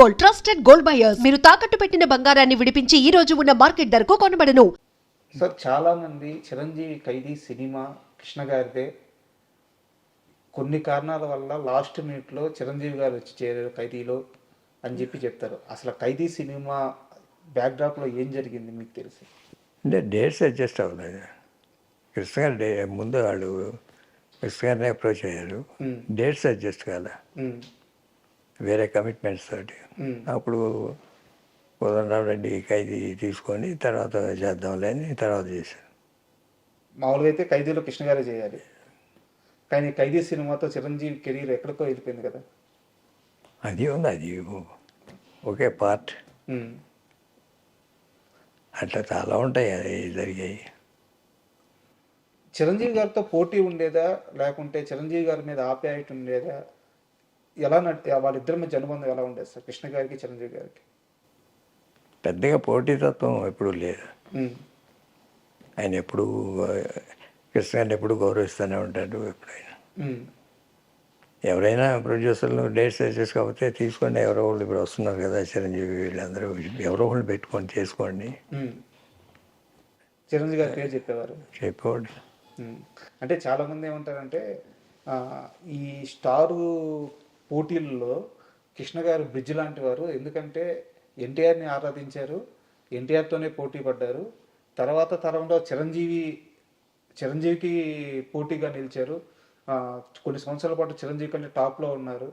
Gold, trusted gold buyers. మీరు తాకట్టు పెట్టిన బంగారాన్ని విడిపించి ఈ రోజు ఉన్న మార్కెట్ ధరకు కొనబడను. సార్ చాలామంది చిరంజీవి ఖైదీ సినిమా కృష్ణ గారిదే, కొన్ని కారణాల వల్ల లాస్ట్ మినిట్లో చిరంజీవి గారు వచ్చి చేరారు ఖైదీలో అని చెప్తారు. అసలు ఖైదీ సినిమా బ్యాక్డ్రాప్లో ఏం జరిగింది మీకు తెలుసు? అంటే డేట్స్ అడ్జస్ట్ అవ్వలేదు. కృష్ణ గారు ముందు వాళ్ళు కృష్ణ గారిని అప్రోచ్ అయ్యారు, డేట్స్ అడ్జస్ట్ కాలే, వేరే కమిట్మెంట్స్ తోటి. అప్పుడు కోదండరాం రెడ్డి ఖైదీ తీసుకొని తర్వాత చేద్దాంలే అని తర్వాత చేశారు. మామూలుగా అయితే ఖైదీలో కృష్ణ గారే చేయాలి, కానీ ఖైదీ సినిమాతో చిరంజీవి కెరీర్ ఎక్కడికో వెళ్ళిపోయింది కదా. అది ఉంది, అది ఒకే పార్ట్. అట్లా చాలా ఉంటాయి అది జరిగాయి. చిరంజీవి గారితో పోటీ ఉండేదా, లేకుంటే చిరంజీవి గారి మీద ఆప్యాయత ఉండేదా? ఎలా వాళ్ళిద్దరి మధ్య అనుబంధం ఎలా ఉండేది సార్ కృష్ణ గారికి చిరంజీవి గారికి? పెద్దగా పోటీతత్వం ఎప్పుడూ లేదు. ఆయన ఎప్పుడు కృష్ణ గారిని ఎప్పుడు గౌరవిస్తూనే ఉంటాడు. ఎప్పుడైనా ఎవరైనా ప్రొడ్యూసర్లు డేట్స్ అడ్జస్ట్ కాకపోతే తీసుకోండి, ఎవరో వాళ్ళు ఇప్పుడు వస్తున్నారు కదా చిరంజీవి, వీళ్ళందరూ ఎవరో వాళ్ళు పెట్టుకొని చేసుకోండి. చిరంజీవి గారి పేరు చెప్పేవాడు. అంటే చాలామంది ఏమంటారంటే ఈ స్టారు పోటీల్లో కృష్ణ గారు బ్రిడ్జ్ లాంటి వారు. ఎందుకంటే ఎన్టీఆర్ని ఆరాధించారు, ఎన్టీఆర్తోనే పోటీ పడ్డారు. తర్వాత తరంలో చిరంజీవికి పోటీగా నిలిచారు. కొన్ని సంవత్సరాల పాటు చిరంజీవి కంటే టాప్లో ఉన్నారు.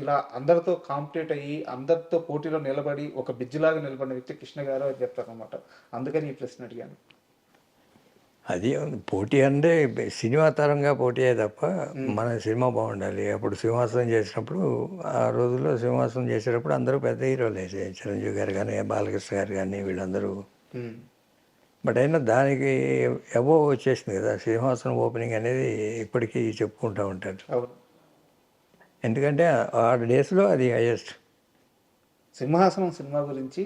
ఇలా అందరితో కాంపిటేట్ అయ్యి అందరితో పోటీలో నిలబడి ఒక బిజ్జిలాగా నిలబడిన వ్యక్తి కృష్ణ గారు అని చెప్తారనమాట. అందుకని ఈ ప్రశ్న అడిగాను. అది పోటీ అంటే సినిమా తరంగా పోటీ తప్ప మన సినిమా బాగుండాలి. అప్పుడు సింహాసనం చేసినప్పుడు, ఆ రోజుల్లో సింహాసనం చేసేటప్పుడు అందరూ పెద్ద హీరోలే, చిరంజీవి గారు కానీ బాలకృష్ణ గారు కానీ వీళ్ళందరూ. బట్ అయినా దానికి అబోవ్ వచ్చేసింది కదా సింహాసనం ఓపెనింగ్ అనేది, ఇప్పటికీ చెప్పుకుంటూ ఉంటారు. ఎందుకంటే ఆ డేస్లో అది హైయెస్ట్. సింహాసనం సినిమా గురించి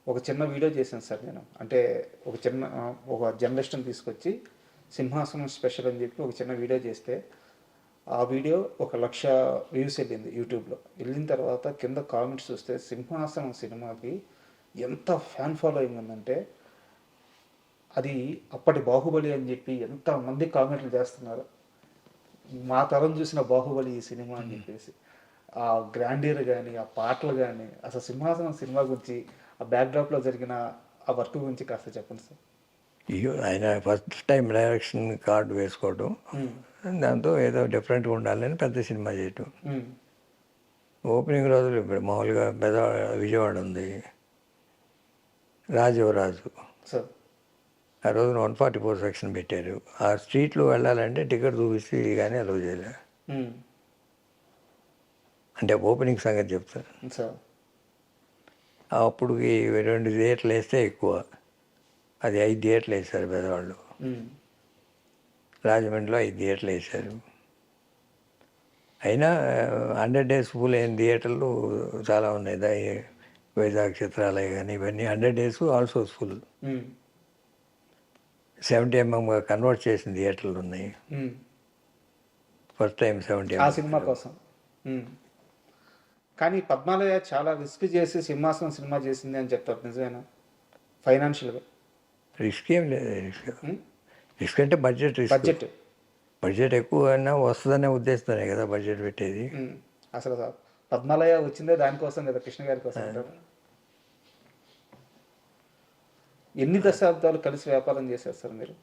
ఒక చిన్న వీడియో చేశాను సార్ నేను. అంటే ఒక జర్నలిస్ట్ని తీసుకొచ్చి సింహాసనం స్పెషల్ అని చెప్పి ఒక చిన్న వీడియో చేస్తే, ఆ వీడియో 1,00,000 వ్యూస్ వెళ్ళింది యూట్యూబ్లో. వెళ్ళిన తర్వాత కింద కామెంట్స్ చూస్తే సింహాసనం సినిమాకి ఎంత ఫ్యాన్ ఫాలోయింగ్ ఉందంటే, అది అప్పటి బాహుబలి అని చెప్పి ఎంతమంది కామెంట్లు చేస్తున్నారు. మా తరం చూసిన బాహుబలి ఈ సినిమా అని చెప్పేసి. ఆ గ్రాండీర్ కానీ, ఆ పాటలు కానీ, అసలు సింహాసనం సినిమా గురించి, ఆ బ్యాక్డ్రాప్లో జరిగిన ఆ వర్క్ గురించి కాస్త చెప్పండి సార్. ఆయన ఫస్ట్ టైం డైరెక్షన్ కార్డు వేసుకోవడం, దాంతో ఏదో డిఫరెంట్గా ఉండాలని పెద్ద సినిమా చేయటం. ఓపెనింగ్ రోజులు ఇప్పుడు మామూలుగా విజయవాడ ఉంది, రాజీవరాజు సార్. ఆ రోజున 144 సెక్షన్ పెట్టారు. ఆ స్ట్రీట్లో వెళ్ళాలంటే టికెట్ చూపిస్తే కానీ అలౌ చేయలే. అంటే ఓపెనింగ్ సంగతి చెప్తాను సార్. అప్పుడు 2 థియేటర్లు వేస్తే ఎక్కువ, అది 5 థియేటర్లు వేశారు పెద్దవాళ్ళు. రాజమండ్రిలో 5 థియేటర్లు వేశారు. అయినా 100 days ఫుల్ అయిన థియేటర్లు చాలా ఉన్నాయి. వైజాగ్ చిత్రాలయ కానీ ఇవన్నీ 100 days also full. 70mm convert చేసిన థియేటర్లు ఉన్నాయి. ఫస్ట్ టైం 70mm ఆ సినిమా కోసం. కానీ పద్మాలయ చాలా రిస్క్ చేసి సింహాసనం సినిమా చేసింది అని చెప్తారు, నిజమేనా? ఫైనాన్షియల్గా రిస్క్ ఏం లేదు. రిస్క్ అంటే బడ్జెట్ ఎక్కువ అయినా వస్తుందనే ఉద్దేశంతోనే కదా బడ్జెట్ పెట్టేది. అసలు పద్మాలయ వచ్చిందే దానికోసం కదా, కృష్ణ గారి కోసం అంటారు. ఎన్ని దశాబ్దాలు కలిసి వ్యాపారం చేశారు సార్ మీరు,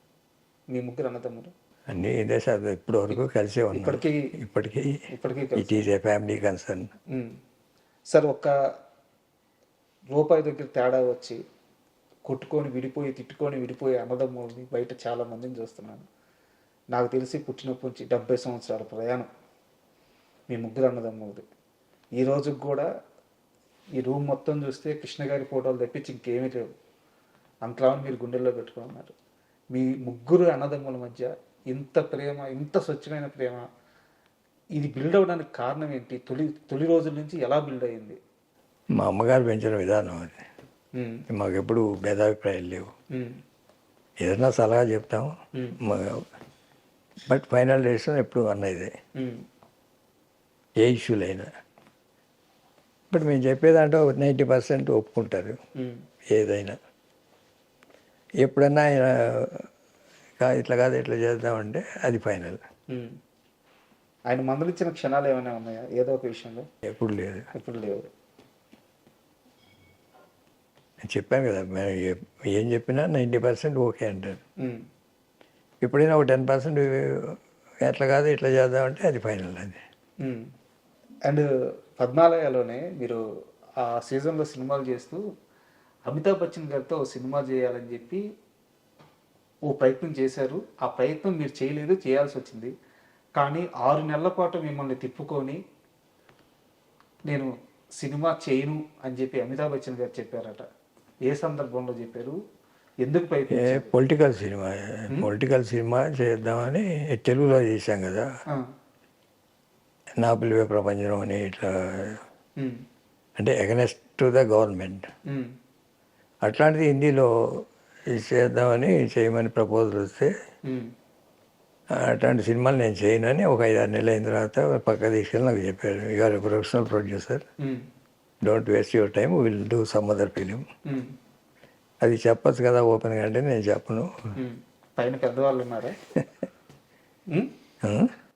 మీ ముగ్గురు అన్నదమ్ములు? అన్ని దశాబ్దాలు ఇప్పటి వరకు కలిసే ఉన్నారు. ఇప్పటికీ it is a family concern. Sir, ఒక్క రూపాయి దగ్గర తేడా వచ్చి కొట్టుకొని తిట్టుకొని విడిపోయే అన్నదమ్ముల్ని బయట చాలా మందిని చూస్తున్నాను. నాకు తెలిసి పుట్టినప్పటి నుంచి 70 సంవత్సరాల ప్రయాణం మీ ముగ్గురు అన్నదమ్ములది. ఈ రోజుకి కూడా ఈ రూమ్ మొత్తం చూస్తే కృష్ణ గారి ఫోటోలు తెప్పించి ఇంకేమీ లేవు. అంతలా మీరు గుండెల్లో పెట్టుకున్నారు. మీ ముగ్గురు అన్నదమ్ముల మధ్య ఇంత ప్రేమ, ఇంత స్వచ్ఛమైన ప్రేమ, ఇది బిల్డ్ అవ్వడానికి కారణం ఏంటి? తొలి రోజుల నుంచి ఎలా బిల్డ్ అయ్యింది? మా అమ్మగారు పెంచిన విధానం అది. మాకు ఎప్పుడు భేదాభిప్రాయాలు లేవు. ఏదైనా సలహా చెప్తాము, బట్ ఫైనల్ డెసిషన్ ఎప్పుడు అన్నదే, ఏ ఇష్యూలైనా. ఇప్పుడు మేము చెప్పేదాంట్లో 90% ఒప్పుకుంటారు ఉమ్, ఏదైనా. ఎప్పుడన్నా ఆయన ఇట్లా కాదు ఇట్లా చేద్దామంటే అది ఫైనల్. ఉమ్. ఆయన మందలిచ్చిన క్షణాలు ఏమైనా ఉన్నాయా ఏదో ఒక విషయంలో? ఎప్పుడు లేదు. ఎప్పుడు లేవు. నేను చెప్పాను కదా మేము ఏం చెప్పినా 90% ఓకే అంటారు. ఉమ్, ఎప్పుడైనా ఒక 10% ఎట్లా కాదు ఇట్లా చేద్దామంటే అది ఫైనల్. అది ఉమ్. అండ్ పద్మాలయలోనే మీరు ఆ సీజన్లో సినిమాలు చేస్తూ అమితాబ్ బచ్చన్ గారితో ఓ సినిమా చేయాలని చెప్పి ఓ ప్రయత్నం చేశారు. ఆ ప్రయత్నం మీరు చేయలేదు, చేయాల్సి వచ్చింది. కానీ 6 నెలల పాటు మిమ్మల్ని తిప్పుకొని నేను సినిమా చేయను అని చెప్పి అమితాబ్ బచ్చన్ గారు చెప్పారట. ఏ సందర్భంలో చెప్పారు? ఎందుకు ప్రయత్నించారు? పొలిటికల్ సినిమా చేద్దామని తెలుగులో చేశాం కదా, ఆ, నా పిలువే ప్రపంచం అని. ఇట్లా ఉమ్, అంటే ఎగనెస్ట్ టు ద గవర్నమెంట్. ఉమ్, అట్లాంటిది హిందీలో ఇది చేద్దామని చేయమని ప్రపోజల్ వస్తే ఉమ్, అట్లాంటి సినిమాలు నేను చేయను అని ఒక 5-6 నెలలు అయిన తర్వాత పక్క తీసుకెళ్ళి నాకు చెప్పారు, you're professional producer, um, don't waste your time, will do some other film. Um, అది చెప్పచ్చు కదా ఓపెన్గా అంటే నేను చెప్పను. ఉమ్. పైన పెద్దవాళ్ళు ఉన్నారా? ఉమ్? ఆ?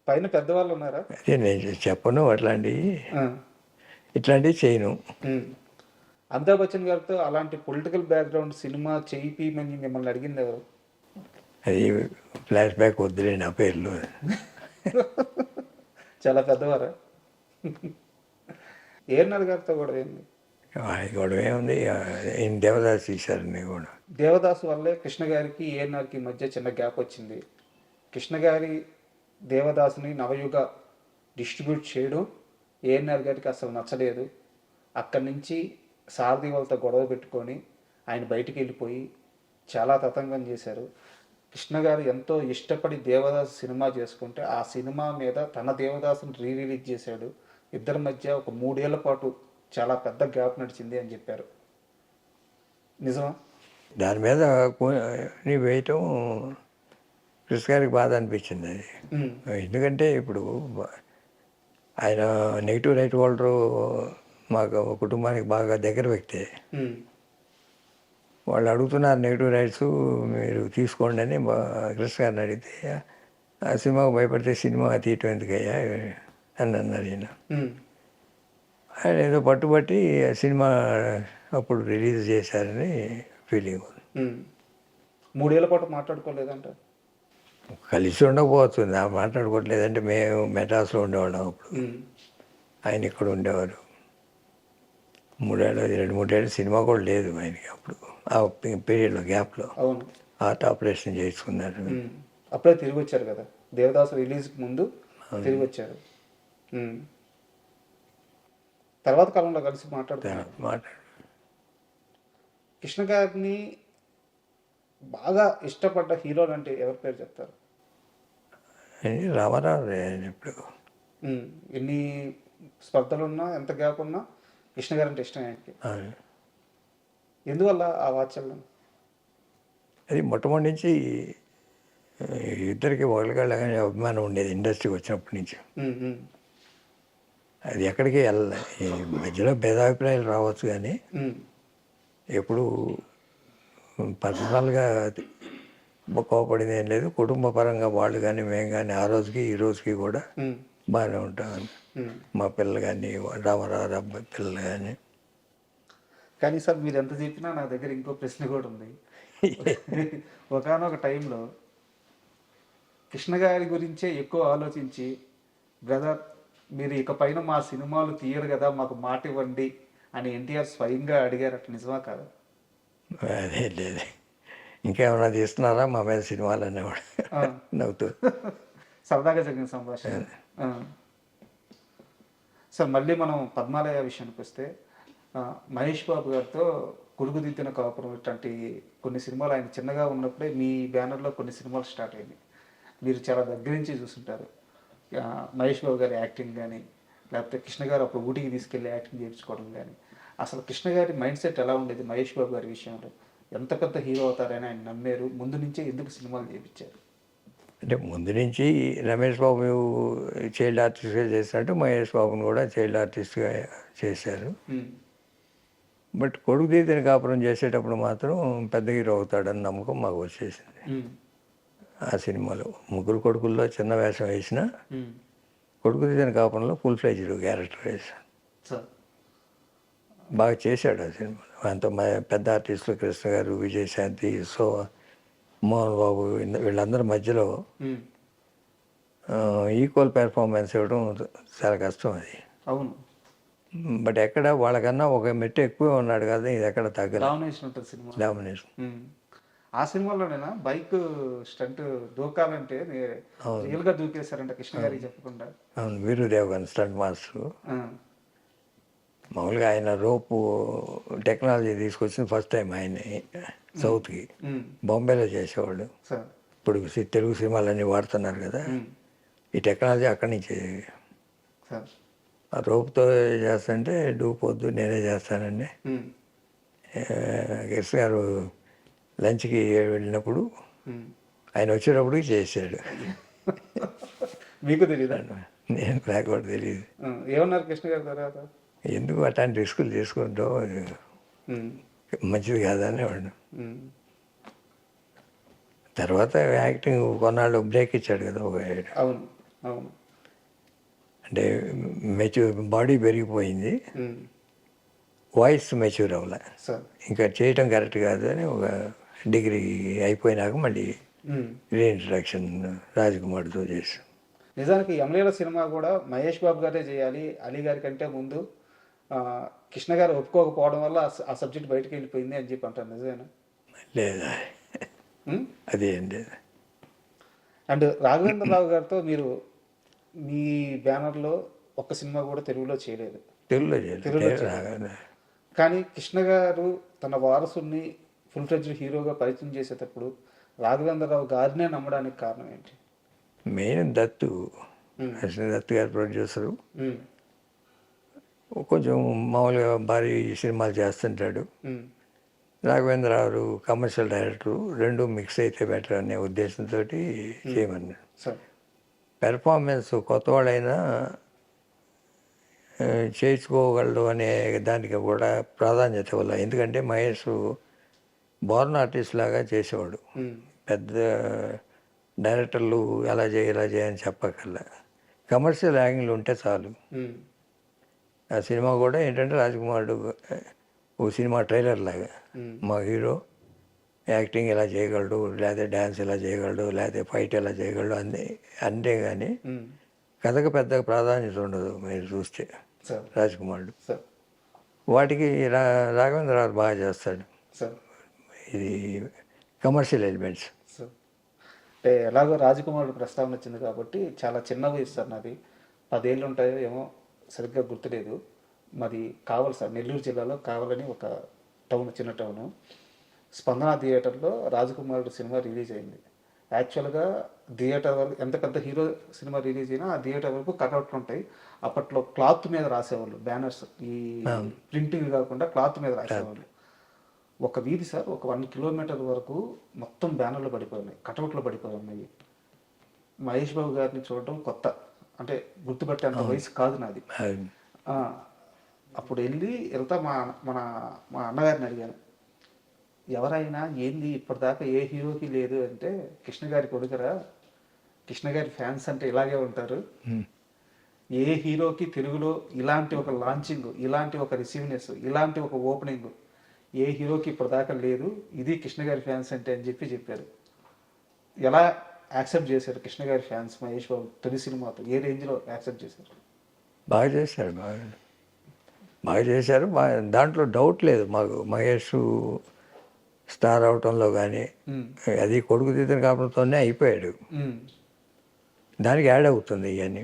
పైన పెద్దవాళ్ళు ఉన్నారా? అదే నేను చెప్పను అట్లాంటివి, ఆ, ఇట్లాంటివి చేయను. ఉమ్. అమితాబ్ బచ్చన్ గారితో అలాంటి పొలిటికల్ బ్యాక్గ్రౌండ్ సినిమా చేయిమని మిమ్మల్ని అడిగింది ఎవరు? అది ఫ్లాష్ బ్యాక్ వద్దులే నా పేర్లు. చాలా పెద్దవారా? ఏఎన్ఆర్ గారితో కూడా ఏంది? అది గొడవ ఏముంది, ఈయన దేవదాస్ తీశారని కూడా. దేవదాసు వల్లే కృష్ణ గారికి ఏఎన్ఆర్కి మధ్య చిన్న గ్యాప్ వచ్చింది. కృష్ణ గారి దేవదాసుని నవయుగ డిస్ట్రిబ్యూట్ చేయడం ఏఎన్ఆర్ గారికి అసలు నచ్చలేదు. అక్కడి నుంచి సారథి వాళ్ళతో గొడవ పెట్టుకొని ఆయన బయటికి వెళ్ళిపోయి చాలా తతంగం చేశారు. కృష్ణ గారు ఎంతో ఇష్టపడి దేవదాసు సినిమా చేసుకుంటే ఆ సినిమా మీద తన దేవదాసుని రిలీజ్ చేశాడు. ఇద్దరి మధ్య ఒక 3 ఏళ్ల పాటు చాలా పెద్ద గ్యాప్ నడిచింది అని చెప్పారు. నిజమా? దాని మీద నీ వేయటం కృష్ణ గారికి బాధ అనిపించింది అది. ఉమ్, ఎందుకంటే ఇప్పుడు ఆయన నెగిటివ్ రైట్ హోల్డరు మాకు కుటుంబానికి బాగా దగ్గర వ్యక్తి. ఉమ్, వాళ్ళు అడుగుతున్నారు నెగిటివ్ రైట్స్ మీరు తీసుకోండి అని కృష్ణ గారిని అడిగితే, ఆ సినిమాకు భయపడితే సినిమా తీయటం ఎందుకయ్యా అని అన్నారు ఈయన. ఉమ్, ఆయన ఏదో పట్టుబట్టి ఆ సినిమా అప్పుడు రిలీజ్ చేశారని ఫీలింగ్ ఉంది. ఉమ్. 3 ఏళ్ల పాటు మాట్లాడుకోలేదంట. కలిసి ఉండకపోవచ్చు, మాట్లాడుకోవట్లేదంటే మేము మెడ్రాస్లో ఉండేవాళ్ళం అప్పుడు, ఉమ్, ఆయన ఇక్కడ ఉండేవారు. 2-3 ఏళ్ళు సినిమా కూడా లేదు ఆయనకి అప్పుడు, ఆ పీరియడ్లో గ్యాప్లో అవును. హార్ట్ ఆపరేషన్ చేసుకున్నారు. ఉమ్. అప్పుడే తిరిగి వచ్చారు కదా, దేవదాసు రిలీజ్కి ముందు తిరిగి వచ్చారు. ఉమ్. తర్వాత కాలంలో కలిసి మాట్లాడుతున్నారు. మాట్లాడు కృష్ణ గారిని బాగా ఇష్టపడ్డ హీరోలు అంటే ఎవరి పేరు చెప్తారు? రామారావు ఆయన ఇప్పుడు ఉమ్. ఎన్ని స్పర్ధలు ఉన్నా ఎంత గ్యాప్ ఉన్నా కృష్ణ గారు అంటే ఇష్టం ఆయనకి. ఎందువల్ల ఆ వాత్సల్యం? అది మొట్టమొదటి నుంచి ఇద్దరికి ఒకరికాళ్ళగానే అభిమానం ఉండేది ఇండస్ట్రీకి వచ్చినప్పటి నుంచి. ఉమ్, ఉమ్, అది ఎక్కడికి వెళ్ళాలి, ఈ మధ్యలో భేదాభిప్రాయాలు రావచ్చు కానీ ఉమ్, ఎప్పుడు పర్సనల్గా కోపడింది ఏం లేదు. కుటుంబ పరంగా వాళ్ళు కానీ మేము కానీ ఆ రోజుకి ఈ రోజుకి కూడా ఉమ్, బాగానే ఉంటామని. ఉమ్. మా పిల్లలు కానీ రామారావు అబ్బాయి పిల్లలు కానీ. కానీ సార్ మీరు ఎంత చెప్పినా నా దగ్గర ఇంకో ప్రశ్న కూడా ఉంది. ఒకానొక టైంలో కృష్ణ గారి గురించే ఎక్కువ ఆలోచించి, బ్రదర్ మీరు ఇక పైన మా సినిమాలు తీయరు కదా, మాకు మాట ఇవ్వండి అని ఎన్టీఆర్ స్వయంగా అడిగారు. అట్లా నిజమా కాదా? అదే లేదు, ఇంకేమైనా తీస్తున్నారా మా మీద సినిమాలు అనేవాడు నవ్వుతూ. సరదాగా జరిగిన సంభాషణ. సార్ మళ్ళీ మనం పద్మాలయ విషయానికి వస్తే, మహేష్ బాబు గారితో కొడుకుదిద్దిన కాపురం ఇట్లాంటి కొన్ని సినిమాలు ఆయన చిన్నగా ఉన్నప్పుడే మీ బ్యానర్లో కొన్ని సినిమాలు స్టార్ట్ అయ్యాయి. మీరు చాలా దగ్గర నుంచి చూస్తుంటారు మహేష్ బాబు గారి యాక్టింగ్ కానీ, లేకపోతే కృష్ణ గారు అప్పుడు ఊటీకి తీసుకెళ్ళి యాక్టింగ్ చేయించుకోవడం కానీ. అసలు కృష్ణ గారి మైండ్ సెట్ ఎలా ఉండేది మహేష్ బాబు గారి విషయంలో? ఎంత పెద్ద హీరో అవుతారని ఆయన నమ్మారు? ముందు నుంచే ఎందుకు సినిమాలు చేయించారు? అంటే ముందు నుంచి రమేష్ బాబు చైల్డ్ ఆర్టిస్ట్గా చేసినట్టు మహేష్ బాబుని కూడా చైల్డ్ ఆర్టిస్ట్గా చేశారు. బట్ కొడుకు తీతని కాపురం చేసేటప్పుడు మాత్రం పెద్ద హీరో అవుతాడని నమ్మకం మాకు వచ్చేసింది. ఆ సినిమాలో ముగ్గురు కొడుకుల్లో చిన్న వేషం వేసిన కొడుకు తీతని కాపురంలో ఫుల్ ఫ్లెజ్డ్ క్యారెక్టర్ వేశాను. బాగా చేశాడు ఆ సినిమాలో. అంత పెద్ద ఆర్టిస్టులు కృష్ణ గారు, విజయశాంతి, మోహన్ బాబు వీళ్ళందరి మధ్యలో ఈక్వల్ పెర్ఫార్మెన్స్ ఇవ్వడం చాలా కష్టం అది. అవును. బట్ ఎక్కడ వాళ్ళకన్నా ఒక మెట్టు ఎక్కువే ఉన్నాడు కదా, ఇది ఎక్కడ తగ్గదు. డామినేషన్ ఉంటుంది సినిమా. డామినేషన్. ఆ సినిమాలోనేనా బైక్ స్టంట్ దూకాలంటే రియల్గా దూకేశారంట కృష్ణ గారికి చెప్పకుండా. అవును, వీరుదేవ్ గారు స్టంట్ మాస్టర్. మామూలుగా ఆయన రోపు టెక్నాలజీ తీసుకొచ్చింది ఫస్ట్ టైం ఆయన్ని సౌత్కి. బాంబేలో చేసేవాళ్ళు. ఇప్పుడు తెలుగు సినిమాలన్నీ వాడుతున్నారు కదా, ఈ టెక్నాలజీ అక్కడి నుంచి. ఆ రోపుతో చేస్తుంటే డూపోద్దు నేనే చేస్తానండి. కృష్ణ గారు లంచ్కి వెళ్ళినప్పుడు ఆయన వచ్చేటప్పుడు చేశాడు. మీకు తెలియదు? నేను నాకు కూడా తెలియదు. ఏమన్నారు కృష్ణ గారి తర్వాత? ఎందుకు అట్లాంటి రిస్కులు తీసుకుంటావు, మంచిది కాదని వాడు. తర్వాత యాక్టింగ్ కొన్నాళ్ళు బ్రేక్ ఇచ్చాడు కదా. అవును అవును. అంటే బాడీ పెరిగిపోయింది, వాయిస్ మెచ్యూర్ అవ్వలే, ఇంకా చేయటం కరెక్ట్ కాదు అని ఒక డిగ్రీ అయిపోయినాక మళ్ళీ రీఇంట్రడక్షన్ రాజకుమార్తో చేశాం. నిజానికి యమలీల సినిమా కూడా మహేష్ బాబు గారే చేయాలి, అలీ గారి కంటే ముందు కృష్ణ గారు ఒప్పుకోకపోవడం వల్ల ఆ సబ్జెక్ట్ బయటకు వెళ్ళిపోయింది అని చెప్పి అంటారు. నిజమేనా? లేదా, అదేం లేదు. అండ్ రాఘవేంద్రరావు గారితో మీరు మీ బ్యానర్లో ఒక్క సినిమా కూడా తెలుగులో చేయలేదు. తెలుగులో కానీ కృష్ణ గారు తన వారసుని ఫుల్ ఫ్లెడ్జ్డ్ హీరోగా పరిచయం చేసేటప్పుడు రాఘవేంద్రరావు గారినే నమ్మడానికి కారణం ఏంటి? మెయిన్ దత్తు గారు ప్రొడ్యూసరు. కొంచెం మామూలుగా భారీ సినిమాలు చేస్తుంటాడు. రాఘవేంద్రరావు కమర్షియల్ డైరెక్టరు, రెండు మిక్స్ అయితే బెటర్ అనే ఉద్దేశంతో చేయమన్నాడు. పెర్ఫార్మెన్స్ కొత్తవాడైనా చేయించుకోగలడు అనే దానికి కూడా ప్రాధాన్యత ఇవ్వాలి. ఎందుకంటే మహేష్ బోర్న్ ఆర్టిస్ట్ లాగా చేసేవాడు. పెద్ద డైరెక్టర్లు ఎలా చేయని చెప్పకల్లా కమర్షియల్ యాంగిల్ ఉంటే చాలు. ఆ సినిమా కూడా ఏంటంటే రాజకుమారుడు ఓ సినిమా ట్రైలర్ లాగా, మా హీరో యాక్టింగ్ ఎలా చేయగలడు, లేకపోతే డ్యాన్స్ ఎలా చేయగలడు, లేకపోతే ఫైట్ ఎలా చేయగలడు అంతే కానీ కథకు పెద్ద ప్రాధాన్యత ఉండదు. మీరు చూస్తే రాజకుమారుడు వాటికి రాఘవేంద్రరావు బాగా చేస్తాడు. ఇది కమర్షియల్ ఎలిమెంట్స్. అంటే ఎలాగో రాజకుమారుడు ప్రస్తావన వచ్చింది కాబట్టి చాలా చిన్న వయసు సార్, నాది 10 ఏళ్ళు ఉంటాయో ఏమో సరిగ్గా గుర్తులేదు. మాది కావలి సార్, నెల్లూరు జిల్లాలో కావలని ఒక టౌన్, చిన్న టౌను. స్పందన థియేటర్లో రాజకుమారుడు సినిమా రిలీజ్ అయింది. యాక్చువల్గా థియేటర్ వరకు ఎంత పెద్ద హీరో సినిమా రిలీజ్ అయినా ఆ థియేటర్ వరకు కట్అవుట్లు ఉంటాయి. అప్పట్లో క్లాత్ మీద రాసేవాళ్ళు బ్యానర్స్, ఈ ప్రింటింగ్ కాకుండా క్లాత్ మీద రాసేవాళ్ళు. ఒక వీధి సార్, ఒక 1 కిలోమీటర్ వరకు మొత్తం బ్యానర్లు పడిపోయినాయి, కటౌట్లు పడిపోయి ఉన్నాయి. మహేష్ బాబు గారిని చూడటం కొత్త, అంటే గుర్తుపట్టే అంత వయసు కాదు నాది. అప్పుడు వెళ్తా మా అన్నగారిని అడిగాను, ఎవరైనా ఏంది ఇప్పటిదాకా ఏ హీరోకి లేదు అంటే, కృష్ణ గారి కొడుకురా, కృష్ణ గారి ఫ్యాన్స్ అంటే ఇలాగే ఉంటారు. ఏ హీరోకి తెలుగులో ఇలాంటి ఒక లాంచింగ్, ఇలాంటి ఒక రిసీవ్నెస్, ఇలాంటి ఒక ఓపెనింగ్ ఏ హీరోకి ఇప్పటిదాకా లేదు, ఇది కృష్ణ గారి ఫ్యాన్స్ అంటే అని చెప్పారు. ఎలా యాక్సెప్ట్ చేశారు కృష్ణ గారి ఫ్యాన్స్ మహేష్ బాబు తొలి సినిమాతో? ఏ రేంజ్లో యాక్సెప్ట్ చేశారు? బాగా చేశారు. దాంట్లో డౌట్ లేదు మాకు. మహేష్ స్టార్ అవటంలో కానీ అది కొడుకు తీతని కాపురంతోనే అయిపోయాడు. దానికి యాడ్ అవుతుంది ఇవన్నీ.